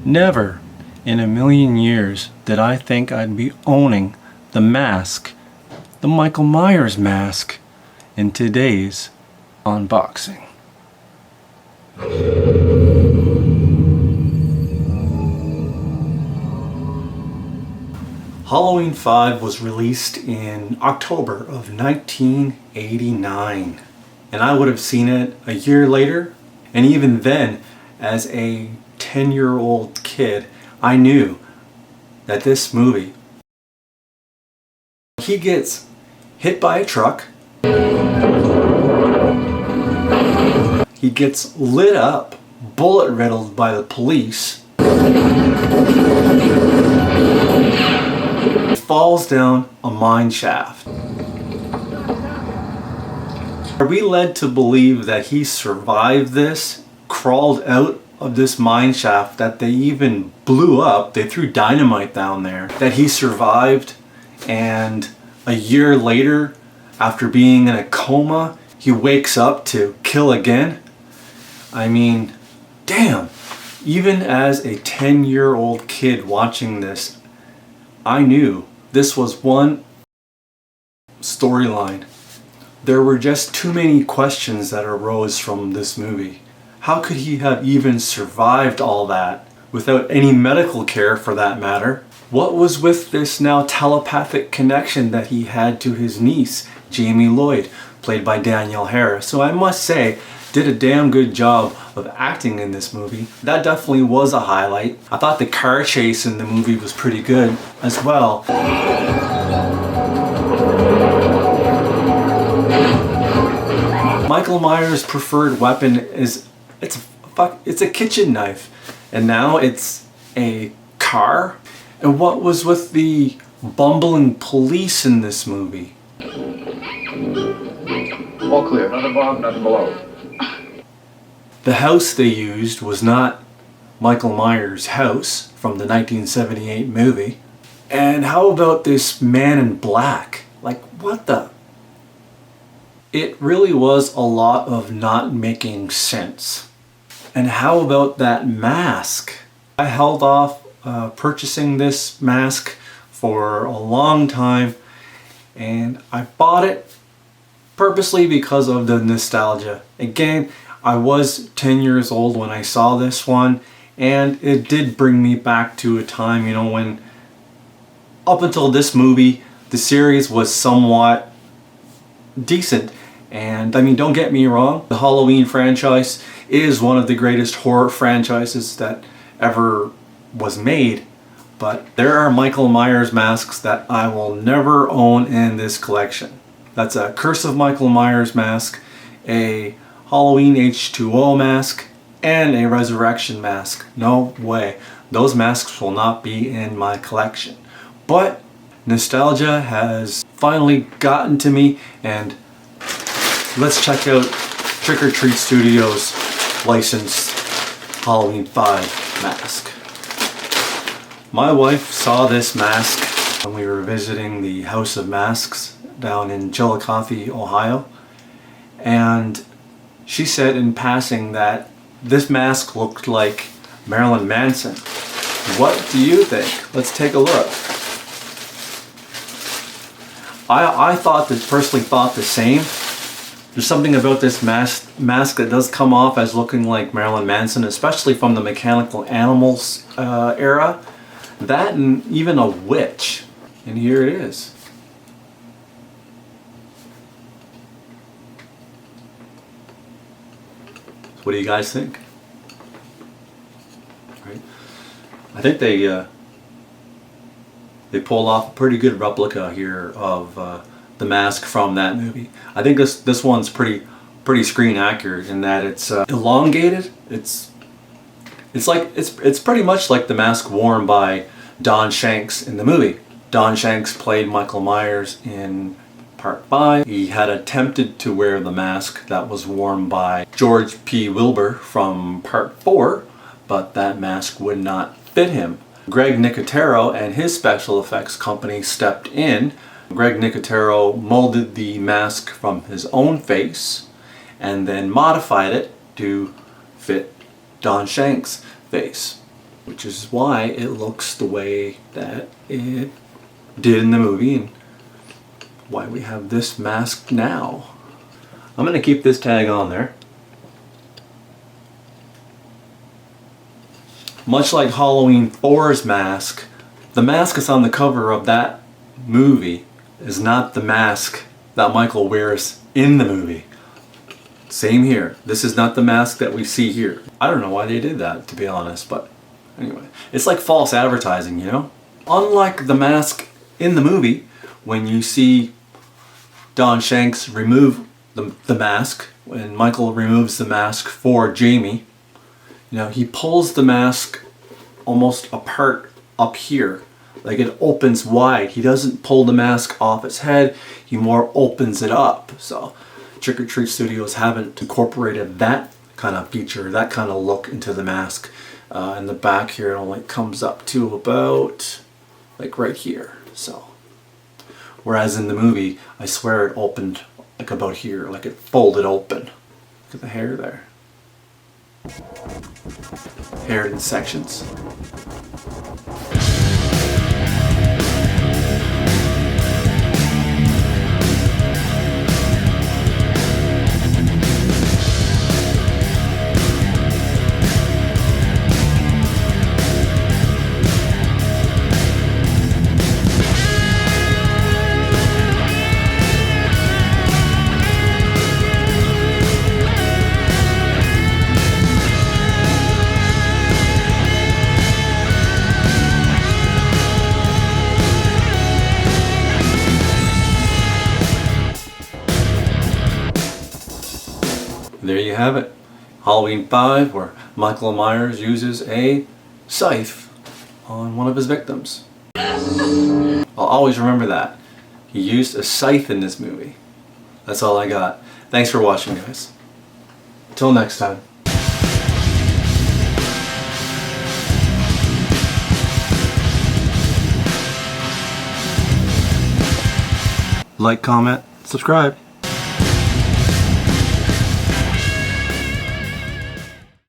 Never in a million years did I think I'd be owning the mask, the Michael Myers mask, in today's unboxing. Halloween 5 was released in October of 1989, and I would have seen it a year later, and even then, as a 10-year-old kid, I knew that this movie, he gets hit by a truck, he gets lit up, bullet riddled by the police, falls down a mine shaft. Are we led to believe that he survived this, crawled out of this mine shaft that they even blew up, they threw dynamite down there, that he survived, and a year later, after being in a coma, he wakes up to kill again? I mean, damn. Even as a 10-year-old kid watching this, I knew this was one storyline. There were just too many questions that arose from this movie. How could he have even survived all that without any medical care, for that matter? What was with this now telepathic connection that he had to his niece, Jamie Lloyd, played by Danielle Harris? So I must say, did a damn good job of acting in this movie. That definitely was a highlight. I thought the car chase in the movie was pretty good as well. Michael Myers' preferred weapon is it's a kitchen knife, and now it's a car. And what was with the bumbling police in this movie? All clear. Nothing above, nothing below. The house they used was not Michael Myers' house from the 1978 movie. And how about this man in black? Like, what the? It really was a lot of not making sense. And how about that mask? I held off purchasing this mask for a long time, and I bought it purposely because of the nostalgia. Again, I was 10 years old when I saw this one, and it did bring me back to a time, you know, when up until this movie, the series was somewhat decent. And I mean, don't get me wrong, the Halloween franchise is one of the greatest horror franchises that ever was made, but there are Michael Myers masks that I will never own in this collection. That's a Curse of Michael Myers mask, a Halloween H2O mask, and a Resurrection mask. No way. Those masks will not be in my collection. But nostalgia has finally gotten to me, and let's check out Trick or Treat Studios' licensed Halloween 5 mask. My wife saw this mask when we were visiting the House of Masks down in Chillicothe, Ohio, and she said in passing that this mask looked like Marilyn Manson. What do you think? Let's take a look. I personally thought the same. There's something about this mask that does come off as looking like Marilyn Manson, especially from the Mechanical Animals era. That and even a witch. And here it is. What do you guys think? Right? I think they pulled off a pretty good replica here of the mask from that movie. I think this one's pretty screen accurate in that it's elongated. It's pretty much like the mask worn by Don Shanks in the movie. Don Shanks played Michael Myers in Part 5. He had attempted to wear the mask that was worn by George P. Wilbur from Part 4, but that mask would not fit him. Greg Nicotero and his special effects company stepped in. Greg Nicotero molded the mask from his own face and then modified it to fit Don Shanks' face. which is why it looks the way that it did in the movie and why we have this mask now. I'm going to keep this tag on there. Much like Halloween 4's mask, the mask that's on the cover of that movie is not the mask that Michael wears in the movie. Same here. This is not the mask that we see here. I don't know why they did that, to be honest, but anyway. It's like false advertising, you know? Unlike the mask in the movie, when you see Don Shanks remove the mask, when Michael removes the mask for Jamie, you know, he pulls the mask almost apart up here. Like it opens wide. He doesn't pull the mask off its head, he more opens it up. So Trick or Treat Studios haven't incorporated that kind of feature, that kind of look into the mask. In the back here it only comes up to about like right here. So whereas in the movie, I swear it opened like about here, like it folded open. Look at the hair there. Hair in sections. There you have it. Halloween 5, where Michael Myers uses a scythe on one of his victims. I'll always remember that. He used a scythe in this movie. That's all I got. Thanks for watching, guys. Till next time. Like, comment, subscribe.